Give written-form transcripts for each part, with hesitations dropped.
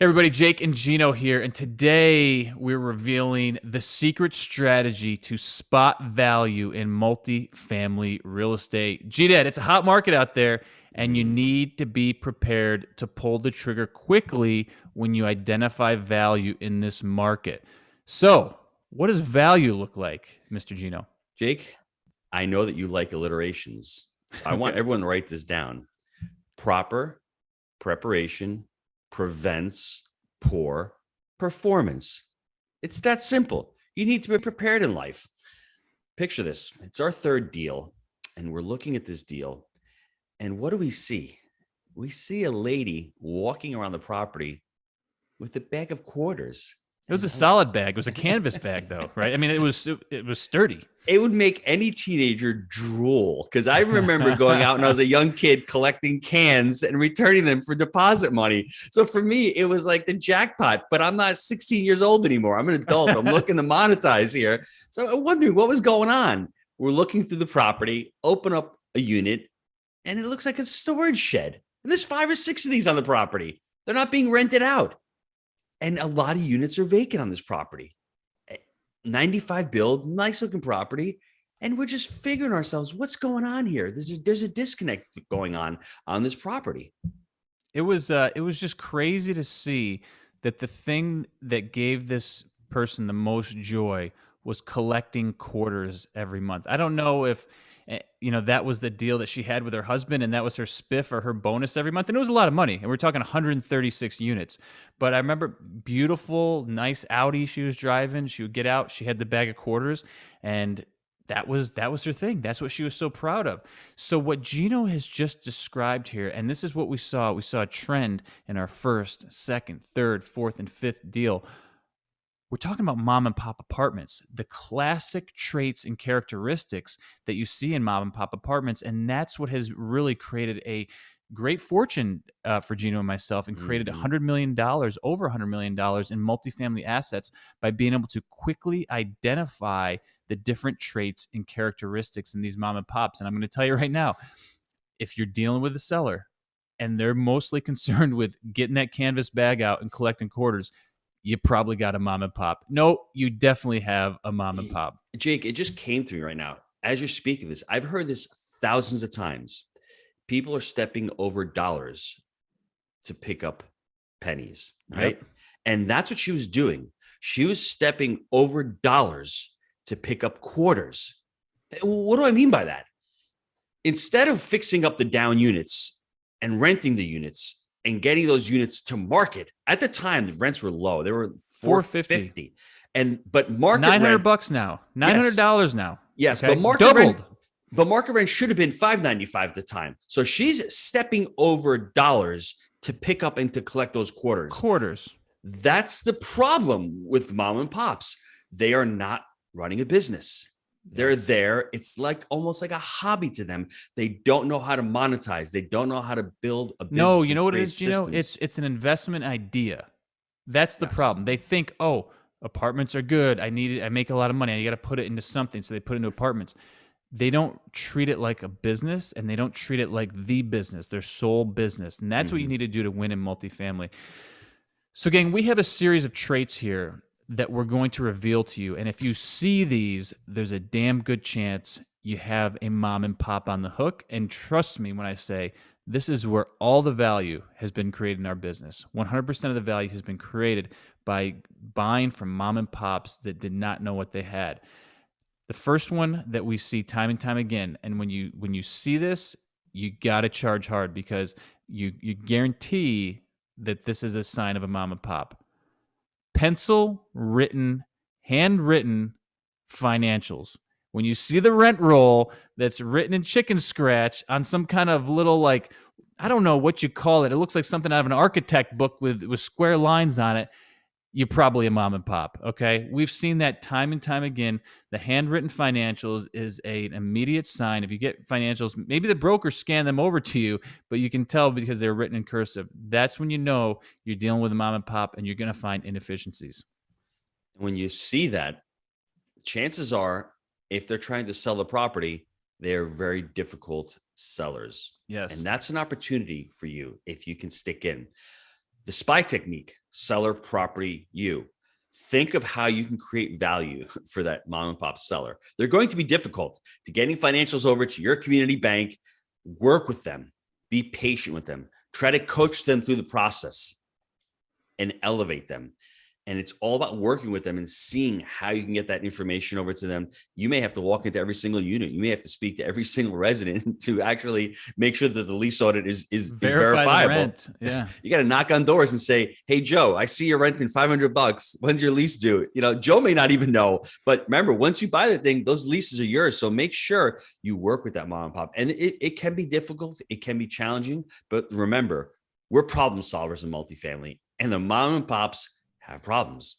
Hey everybody, Jake and Gino here, and today we're revealing the secret strategy to spot value in multifamily real estate. GDad, it's a hot market out there, and you need to be prepared to pull the trigger quickly when you identify value in this market. So, what does value look like, Mr. Gino? Jake, I know that you like alliterations, so I want Okay. everyone to write this down. Proper preparation prevents poor performance. It's that simple. You need to be prepared in life. Picture this. It's our third deal, and we're looking at this deal. And what do we see? We see a lady walking around the property with a bag of quarters. It was a And solid bag. It was a canvas bag, though, right? I mean, it was sturdy. it would make any teenager drool because I remember going out when I was a young kid collecting cans and returning them for deposit money. So for me, it was like the jackpot, but I'm not 16 years old anymore. I'm an adult. I'm looking to monetize here. So I'm wondering what was going on. We're looking through the property, open up a unit, and it looks like a storage shed. And there's 5 or 6 of these on the property. They're not being rented out. And a lot of units are vacant on this property. 95 build, nice looking property. And we're just figuring ourselves, what's going on here? There's a disconnect going on this property. It was just crazy to see that the thing that gave this person the most joy was collecting quarters every month. I don't know if that was the deal that she had with her husband, and that was her spiff or her bonus every month. And it was a lot of money. And we're talking 136 units. But I remember beautiful, nice Audi she was driving. She would get out. She had the bag of quarters, and that was her thing. That's what she was so proud of. So what Gino has just described here, and this is what we saw. We saw a trend in our first, second, third, fourth, and fifth deal. We're talking about mom and pop apartments, the classic traits and characteristics that you see in mom and pop apartments. And that's what has really created a great fortune for Gino and myself, and created Mhm. $100 million, over $100 million in multifamily assets by being able to quickly identify the different traits and characteristics in these mom and pops. And I'm going to tell you right now, if you're dealing with a seller and they're mostly concerned with getting that canvas bag out and collecting quarters, you probably got a mom and pop. No, you definitely have a mom and pop. Jake, it just came to me right now. As you're speaking this, I've heard this thousands of times. People are stepping over dollars to pick up pennies, right? Yep. And that's what she was doing. She was stepping over dollars to pick up quarters. What do I mean by that? Instead of fixing up the down units and renting the units and getting those units to market, at the time the rents were low. They were 450. 450. And but market 900 rent, bucks now. yes, $900 now. yes, Okay? Doubled. but market rent should have been 595 at the time. So she's stepping over dollars to pick up and to collect those quarters. Quarters. That's the problem with mom and pops. They are not running a business. They're Yes. there. It's like almost like a hobby to them. They don't know how to monetize. They don't know how to build a No, business you and know what it create is, Gino? systems. It's an investment idea. That's the Yes. problem. They think, oh, apartments are good. I make a lot of money. I got to put it into something. So they put it into apartments. They don't treat it like a business, and they don't treat it like the business, their sole business. And that's what you Mhm. need to do to win in multifamily. So, gang, we have a series of traits here that we're going to reveal to you. And if you see these, there's a damn good chance you have a mom and pop on the hook. And trust me when I say this is where all the value has been created in our business. 100% of the value has been created by buying from mom and pops that did not know what they had. The first one that we see time and time again, and when you see this, you got to charge hard, because you guarantee that this is a sign of a mom and pop. Pencil written, handwritten financials. When you see the rent roll that's written in chicken scratch on some kind of little, like, I don't know what you call it. It looks like something out of an architect book with square lines on it. You're probably a mom and pop. Okay. We've seen that time and time again. The handwritten financials is an immediate sign. If you get financials, maybe the broker scanned them over to you, but you can tell because they're written in cursive. That's when you know you're dealing with a mom and pop, and you're going to find inefficiencies. When you see that, chances are, if they're trying to sell the property, they're very difficult sellers. And Yes. that's an opportunity for you if you can stick in. The SPY technique, seller, property, you. Think of how you can create value for that mom and pop seller. They're going to be difficult to getting financials over to your community bank. Work with them, be patient with them, try to coach them through the process and elevate them. And it's all about working with them and seeing how you can get that information over to them. You may have to walk into every single unit. You may have to speak to every single resident to actually make sure that the lease audit is Verify the verifiable. rent. Yeah. You got to knock on doors and say, "Hey, Joe, I see you're renting $500. When's your lease due?" Joe may not even know, but remember, once you buy the thing, those leases are yours. So make sure you work with that mom and pop. And it can be difficult. It can be challenging, but remember, we're problem solvers in multifamily, and the mom and pops have problems.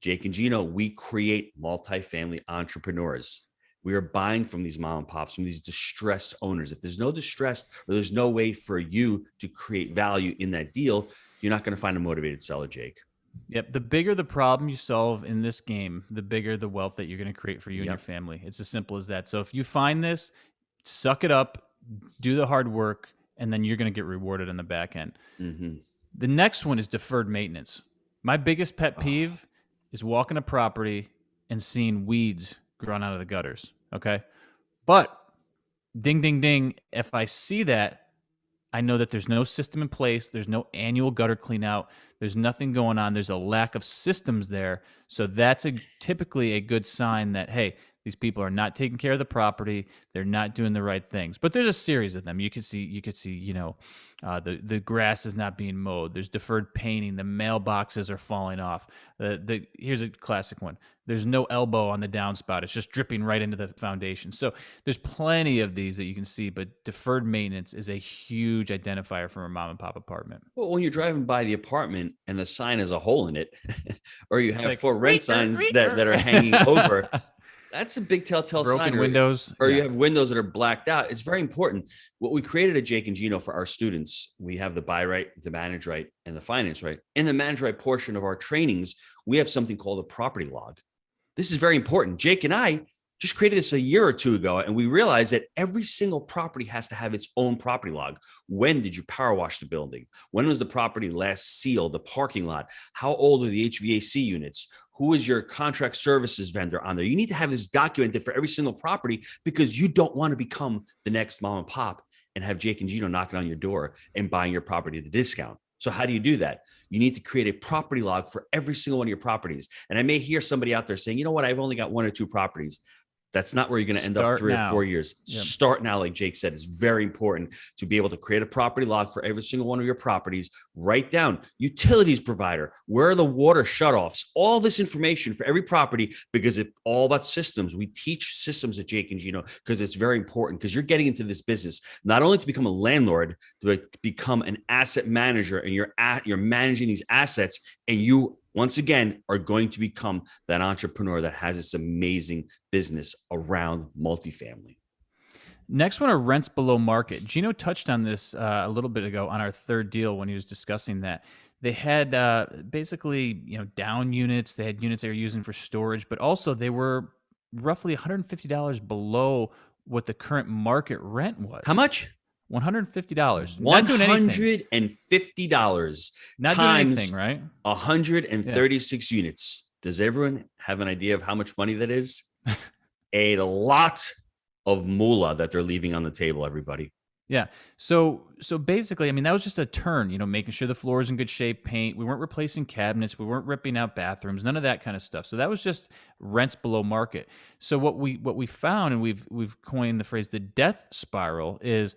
Jake and Gino, we create multifamily entrepreneurs. We are buying from these mom and pops, from these distressed owners. If there's no distress or there's no way for you to create value in that deal, you're not going to find a motivated seller, Jake. Yep. The bigger the problem you solve in this game, the bigger the wealth that you're going to create for you and Yep. your family. It's as simple as that. So if you find this, suck it up, do the hard work, and then you're going to get rewarded on the back end. Mm-hmm. The next one is deferred maintenance. My biggest pet peeve is walking a property and seeing weeds growing out of the gutters. Okay. But ding, ding, ding. If I see that, I know that there's no system in place. There's no annual gutter clean out. There's nothing going on. There's a lack of systems there. So that's typically a good sign that, hey, these people are not taking care of the property. They're not doing the right things. But there's a series of them. You could see, the grass is not being mowed. There's deferred painting. The mailboxes are falling off. Here's a classic one. There's no elbow on the downspout. It's just dripping right into the foundation. So there's plenty of these that you can see, but deferred maintenance is a huge identifier for a mom and pop apartment. Well, when you're driving by the apartment and the sign has a hole in it, or you have like, for rent signs that are hanging over, that's a big telltale sign. Broken windows. Or you have windows that are blacked out. It's very important. What we created at Jake and Gino for our students, we have the buy right, the manage right, and the finance right. In the manage right portion of our trainings, we have something called a property log. This is very important. Jake and I just created this a year or two ago, and we realized that every single property has to have its own property log. When did you power wash the building? When was the property last sealed? The parking lot? How old are the HVAC units? Who is your contract services vendor on there? You need to have this documented for every single property, because you don't want to become the next mom and pop and have Jake and Gino knocking on your door and buying your property at a discount. So how do you do that? You need to create a property log for every single one of your properties. And I may hear somebody out there saying, "You know what? I've only got 1 or 2 properties." That's not where you're going to end up 3 or 4 years. Yep. Start now, like Jake said. It's very important to be able to create a property log for every single one of your properties. Write down utilities provider, where are the water shutoffs, all this information for every property, because it's all about systems. We teach systems at Jake and Gino because it's very important, because you're getting into this business not only to become a landlord, to become an asset manager, and you're managing these assets, and you once again are going to become that entrepreneur that has this amazing business around multifamily. Next one are rents below market. Gino touched on this a little bit ago on our third deal when he was discussing that. They had basically down units. They had units they were using for storage, but also they were roughly $150 below what the current market rent was. How much? $150. $150 not times doing anything, right? 136 units. Does everyone have an idea of how much money that is? A lot of moolah that they're leaving on the table, everybody. Yeah. So basically, I mean, that was just a turn, making sure the floor is in good shape, paint. We weren't replacing cabinets. We weren't ripping out bathrooms, none of that kind of stuff. So that was just rents below market. So what we found, and we've coined the phrase the death spiral, is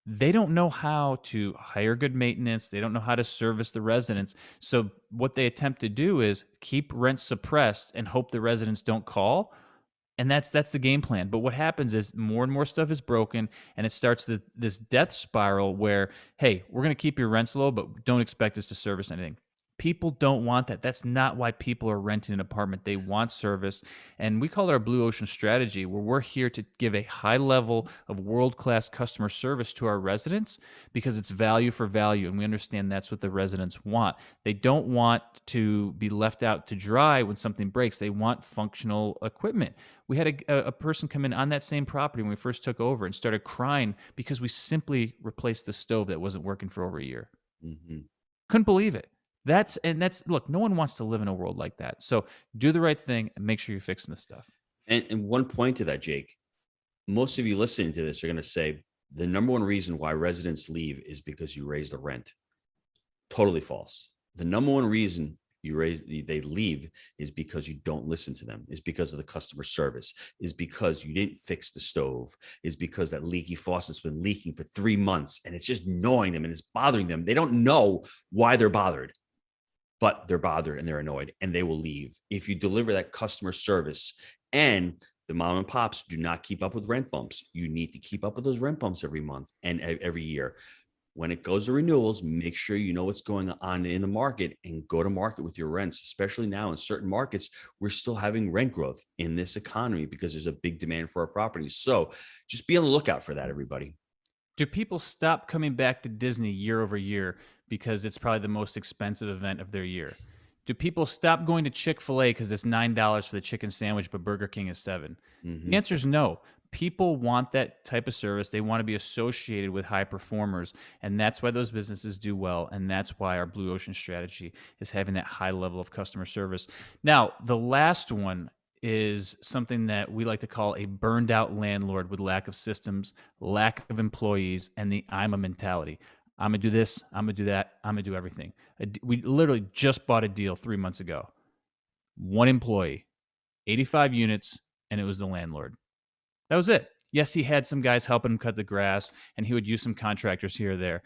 they don't know how to hire good maintenance. They don't know how to service the residents. So what they attempt to do is keep rents suppressed and hope the residents don't call. And that's the game plan. But what happens is more and more stuff is broken, and it starts this death spiral where, hey, we're going to keep your rents low, but don't expect us to service anything. People don't want that. That's not why people are renting an apartment. They want service. And we call it our blue ocean strategy, where we're here to give a high level of world-class customer service to our residents, because it's value for value. And we understand that's what the residents want. They don't want to be left out to dry when something breaks. They want functional equipment. We had a person come in on that same property when we first took over and started crying because we simply replaced the stove that wasn't working for over a year. Mm-hmm. Couldn't believe it. That's look, no one wants to live in a world like that. So do the right thing and make sure you're fixing this stuff. And one point to that, Jake, most of you listening to this are going to say the number one reason why residents leave is because you raise the rent. Totally false. The number one reason they leave is because you don't listen to them, is because of the customer service, is because you didn't fix the stove, is because that leaky faucet's been leaking for 3 months and it's just annoying them and it's bothering them. They don't know why they're bothered, but they're bothered and they're annoyed and they will leave. If you deliver that customer service, and the mom and pops do not keep up with rent bumps, you need to keep up with those rent bumps every month and every year. When it goes to renewals, make sure you know what's going on in the market and go to market with your rents, especially now in certain markets. We're still having rent growth in this economy because there's a big demand for our properties. So just be on the lookout for that, everybody. Do people stop coming back to Disney year over year because it's probably the most expensive event of their year? Do people stop going to Chick-fil-A because it's $9 for the chicken sandwich, but Burger King is $7? The answer is no. People want that type of service. They want to be associated with high performers. And that's why those businesses do well. And that's why our Blue Ocean strategy is having that high level of customer service. Now, the last one is something that we like to call a burned out landlord with lack of systems, lack of employees, and the I'm a mentality. I'm going to do this. I'm going to do that. I'm going to do everything. We literally just bought a deal 3 months ago. One employee, 85 units, and it was the landlord. That was it. Yes, he had some guys helping him cut the grass, and he would use some contractors here or there,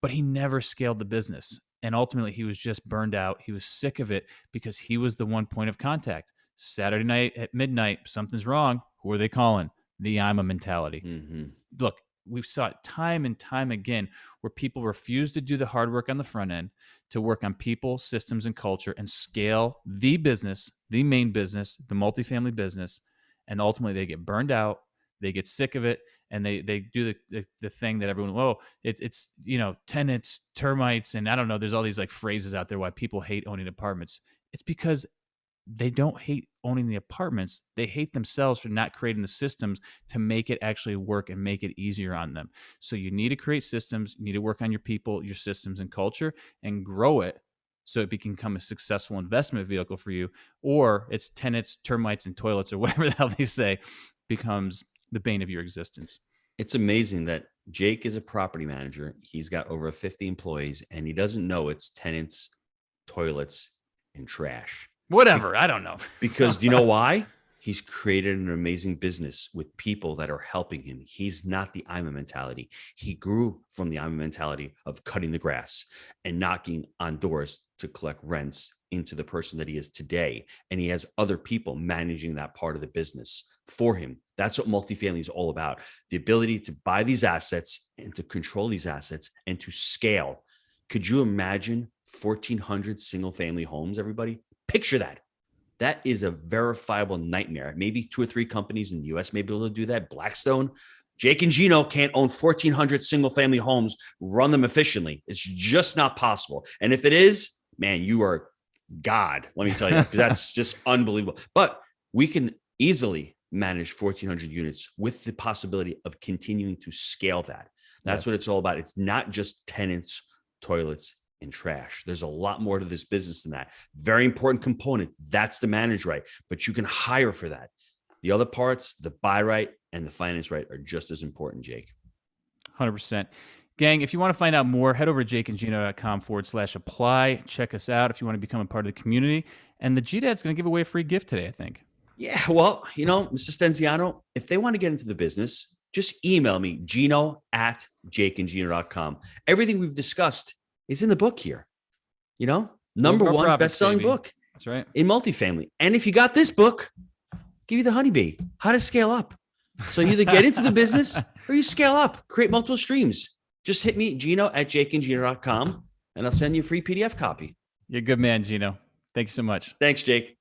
but he never scaled the business. And ultimately, he was just burned out. He was sick of it because he was the one point of contact. Saturday night at midnight, something's wrong. Who are they calling? The I'm a mentality. Look, we've saw it time and time again where people refuse to do the hard work on the front end to work on people, systems, and culture and scale the business, the main business, the multifamily business. And ultimately they get burned out, they get sick of it, and they do the thing that everyone, it's tenants, termites, and I don't know, there's all these like phrases out there why people hate owning apartments. It's because they don't hate owning the apartments. They hate themselves for not creating the systems to make it actually work and make it easier on them. So you need to create systems. You need to work on your people, your systems, and culture and grow it so it can become a successful investment vehicle for you. Or it's tenants, termites, and toilets, or whatever the hell they say, becomes the bane of your existence. It's amazing that Jake is a property manager. He's got over 50 employees and he doesn't know it's tenants, toilets, and trash. Whatever. I don't know. Because do you know why? He's created an amazing business with people that are helping him. He's not the I'm a mentality. He grew from the I'm a mentality of cutting the grass and knocking on doors to collect rents into the person that he is today. And he has other people managing that part of the business for him. That's what multifamily is all about. The ability to buy these assets and to control these assets and to scale. Could you imagine 1,400 single family homes, everybody? Picture that. That is a verifiable nightmare. Maybe 2 or 3 companies in the US may be able to do that. Blackstone, Jake and Gino can't own 1,400 single family homes, run them efficiently. It's just not possible. And if it is, man, you are God, let me tell you, because that's just unbelievable. But we can easily manage 1,400 units with the possibility of continuing to scale that. That's what it's all about. It's not just tenants, toilets, and trash. There's a lot more to this business than that. Very important component. That's the manage right, but you can hire for that. The other parts, the buy right and the finance right, are just as important, Jake. 100%. Gang, if you want to find out more, head over to jakeandgino.com/apply. Check us out if you want to become a part of the community. And the GDad's going to give away a free gift today, I think. Yeah, well, Mr. Stenziano, if they want to get into the business, just email me, gino@jakeandgino.com. Everything we've discussed is in the book here. Number one best-selling book. That's right. In multifamily. And if you got this book, give you the honeybee, how to scale up. So you either get into the business or you scale up, create multiple streams. Just hit me, gino@jakeandgino.com, and I'll send you a free PDF copy. You're a good man, Gino. Thanks so much. Thanks, Jake.